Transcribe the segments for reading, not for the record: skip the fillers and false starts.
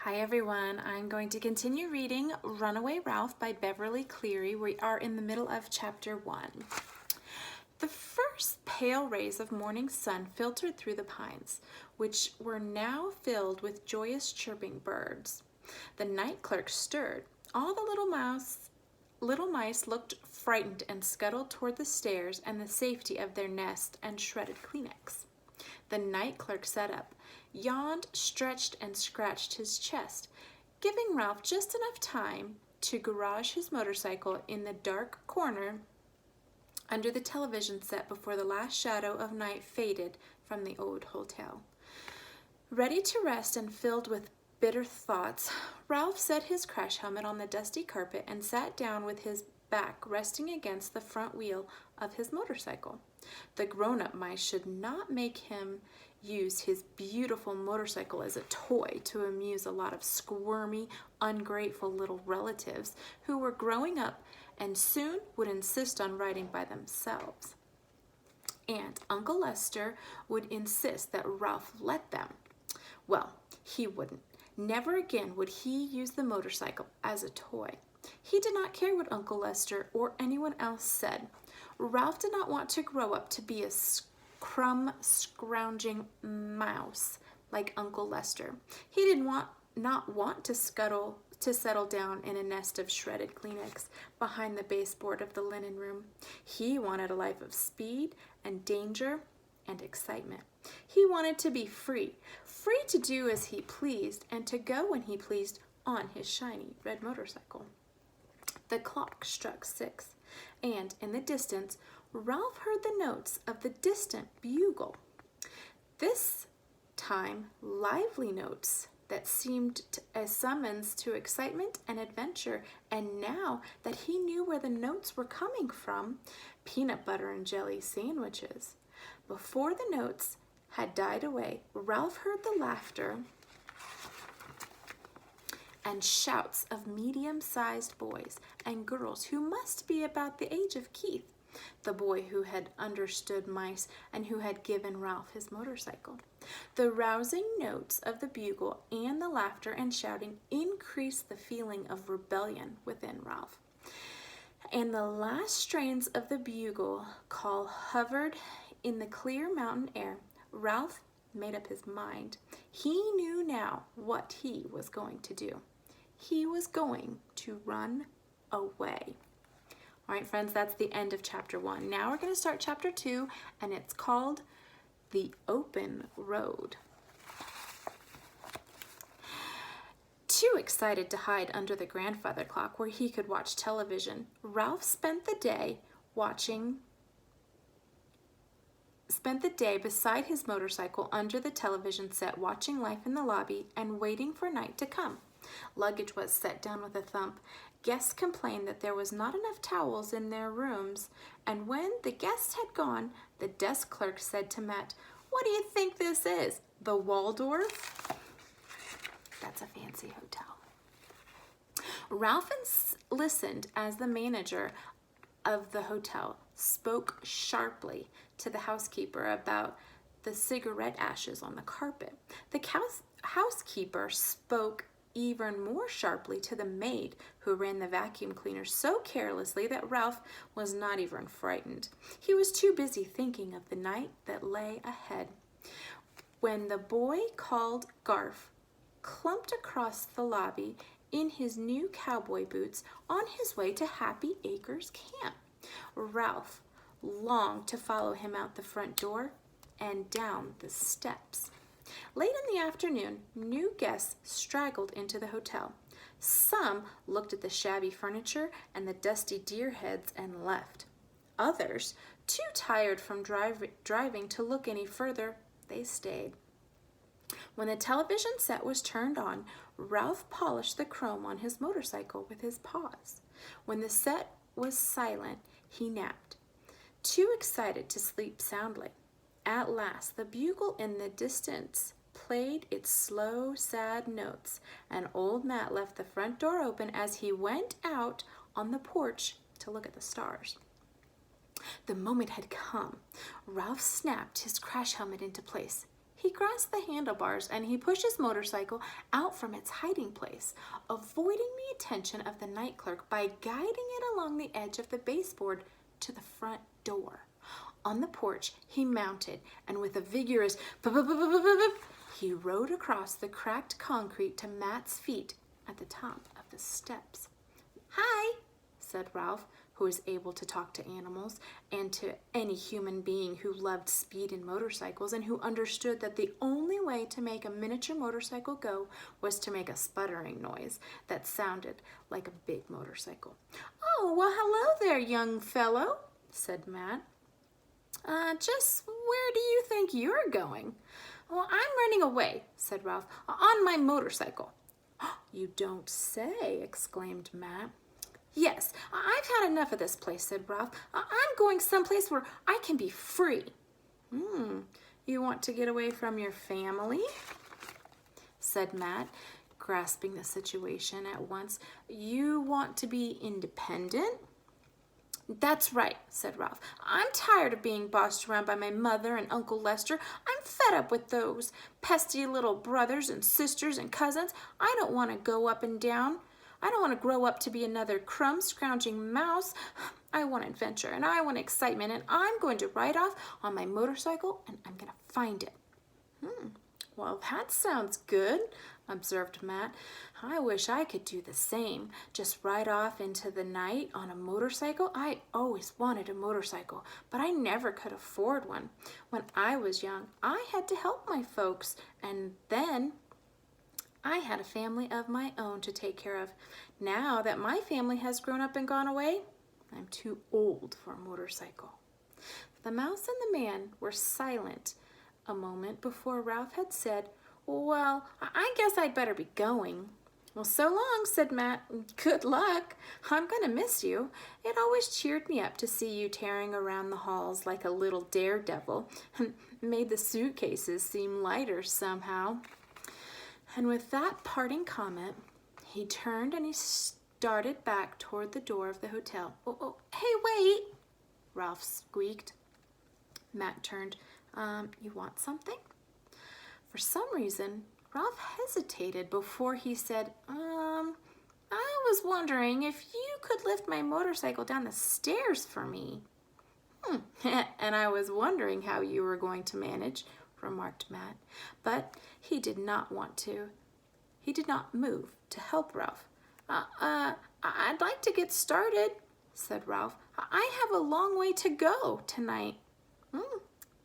Hi everyone, I'm going to continue reading Runaway Ralph by Beverly Cleary. We are in the middle of chapter 1. The first pale rays of morning sun filtered through the pines, which were now filled with joyous chirping birds. The night clerk stirred. All the little mice looked frightened and scuttled toward the stairs and the safety of their nest and shredded Kleenex. The night clerk sat up, yawned, stretched, and scratched his chest, giving Ralph just enough time to garage his motorcycle in the dark corner under the television set before the last shadow of night faded from the old hotel. Ready to rest and filled with bitter thoughts, Ralph set his crash helmet on the dusty carpet and sat down with his back resting against the front wheel of his motorcycle. The grown-up mice should not make him use his beautiful motorcycle as a toy to amuse a lot of squirmy, ungrateful little relatives who were growing up and soon would insist on riding by themselves. And Uncle Lester would insist that Ralph let them. Well, he wouldn't. Never again would he use the motorcycle as a toy. He did not care what Uncle Lester or anyone else said. Ralph did not want to grow up to be a scrounging mouse like Uncle Lester. He did not want to settle down in a nest of shredded Kleenex behind the baseboard of the linen room. He wanted a life of speed and danger and excitement. He wanted to be free to do as he pleased and to go when he pleased on his shiny red motorcycle. The clock struck 6, and in the distance, Ralph heard the notes of the distant bugle. This time, lively notes that seemed a summons to excitement and adventure, and now that he knew where the notes were coming from, peanut butter and jelly sandwiches. Before the notes had died away, Ralph heard the laughter and shouts of medium-sized boys and girls who must be about the age of Keith, the boy who had understood mice and who had given Ralph his motorcycle. The rousing notes of the bugle and the laughter and shouting increased the feeling of rebellion within Ralph. And the last strains of the bugle call hovered in the clear mountain air. Ralph made up his mind. He knew now what he was going to do. He was going to run away. All right, friends, that's the end of chapter 1. Now we're going to start chapter 2, and it's called The Open Road. Too excited to hide under the grandfather clock where he could watch television, Ralph spent the day beside his motorcycle under the television set, watching life in the lobby and waiting for night to come. Luggage was set down with a thump. Guests complained that there was not enough towels in their rooms, and when the guests had gone, the desk clerk said to Matt, "What do you think this is? The Waldorf?" That's a fancy hotel. Ralph listened as the manager of the hotel spoke sharply to the housekeeper about the cigarette ashes on the carpet. The housekeeper spoke even more sharply to the maid who ran the vacuum cleaner so carelessly that Ralph was not even frightened. He was too busy thinking of the night that lay ahead. When the boy called Garf clumped across the lobby in his new cowboy boots on his way to Happy Acres Camp, Ralph longed to follow him out the front door and down the steps. Late in the afternoon, new guests straggled into the hotel. Some looked at the shabby furniture and the dusty deer heads and left. Others, too tired from driving to look any further, they stayed. When the television set was turned on, Ralph polished the chrome on his motorcycle with his paws. When the set was silent, he napped, too excited to sleep soundly. At last, the bugle in the distance played its slow, sad notes, and old Matt left the front door open as he went out on the porch to look at the stars. The moment had come. Ralph snapped his crash helmet into place. He grasped the handlebars and he pushed his motorcycle out from its hiding place, avoiding the attention of the night clerk by guiding it along the edge of the baseboard to the front door. On the porch, he mounted, and with a vigorous "bup-bup-bup-bup-bup," he rode across the cracked concrete to Matt's feet at the top of the steps. "Hi," said Ralph, who was able to talk to animals and to any human being who loved speed in motorcycles and who understood that the only way to make a miniature motorcycle go was to make a sputtering noise that sounded like a big motorcycle. "Oh, well, hello there, young fellow," said Matt. Just where do you think you're going?" "Well, I'm running away," said Ralph, "on my motorcycle." "You don't say," exclaimed Matt. "Yes, I've had enough of this place," said Ralph. "I'm going someplace where I can be free." You want to get away from your family?" said Matt, grasping the situation at once. "You want to be independent?" "That's right," said Ralph. "I'm tired of being bossed around by my mother and Uncle Lester. I'm fed up with those pesky little brothers and sisters and cousins. I don't want to go up and down. I don't want to grow up to be another crumb-scrounging mouse. I want adventure, and I want excitement, and I'm going to ride off on my motorcycle, and I'm going to find it." "Well, that sounds good," observed Matt. "I wish I could do the same. Just ride off into the night on a motorcycle. I always wanted a motorcycle, but I never could afford one. When I was young, I had to help my folks, and then I had a family of my own to take care of. Now that my family has grown up and gone away, I'm too old for a motorcycle." The mouse and the man were silent a moment before Ralph had said, "Well, I guess I'd better be going." "Well, so long," said Matt. "Good luck. I'm going to miss you. It always cheered me up to see you tearing around the halls like a little daredevil and made the suitcases seem lighter somehow." And with that parting comment, he turned and he started back toward the door of the hotel. Oh, hey, wait," Ralph squeaked. Matt turned. You want something?" For some reason, Ralph hesitated before he said, I was wondering if you could lift my motorcycle down the stairs for me." "And I was wondering how you were going to manage," remarked Matt. But he did not want to. He did not move to help Ralph. I'd like to get started," said Ralph. "I have a long way to go tonight."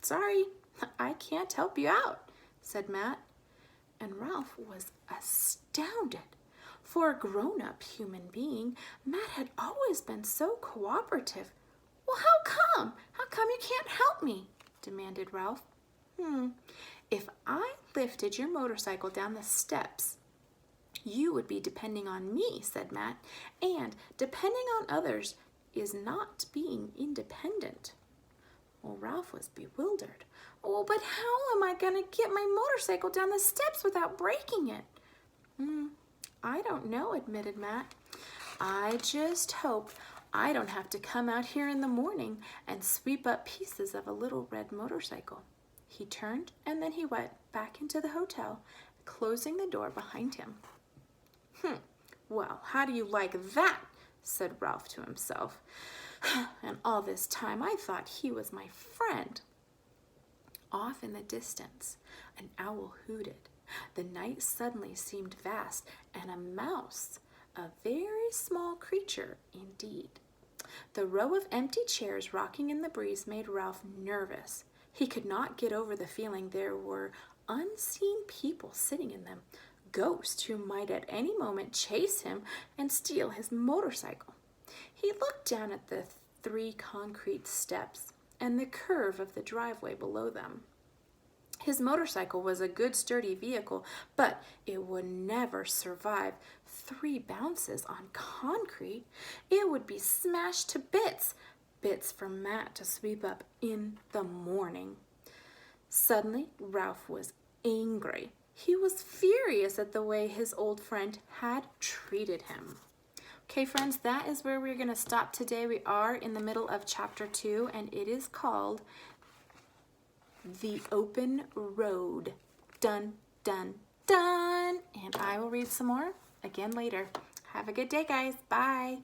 "Sorry, I can't help you out," said Matt. And Ralph was astounded. For a grown-up human being, Matt had always been so cooperative. "Well, how come? How come you can't help me?" demanded Ralph. "If I lifted your motorcycle down the steps, you would be depending on me," said Matt. "And depending on others is not being independent." Well, Ralph was bewildered. "Oh, but how am I going to get my motorcycle down the steps without breaking it?" "I don't know," admitted Matt. "I just hope I don't have to come out here in the morning and sweep up pieces of a little red motorcycle." He turned and then he went back into the hotel, closing the door behind him. "Well, how do you like that?" said Ralph to himself. "And all this time I thought he was my friend." Off in the distance, an owl hooted. The night suddenly seemed vast, and a mouse, a very small creature indeed. The row of empty chairs rocking in the breeze made Ralph nervous. He could not get over the feeling there were unseen people sitting in them, ghosts who might at any moment chase him and steal his motorcycle. He looked down at the 3 concrete steps and the curve of the driveway below them. His motorcycle was a good sturdy vehicle, but it would never survive 3 bounces on concrete. It would be smashed to bits for Matt to sweep up in the morning. Suddenly, Ralph was angry. He was furious at the way his old friend had treated him. Okay, friends, that is where we're going to stop today. We are in the middle of chapter 2, and it is called The Open Road. Dun, dun, dun. And I will read some more again later. Have a good day, guys. Bye.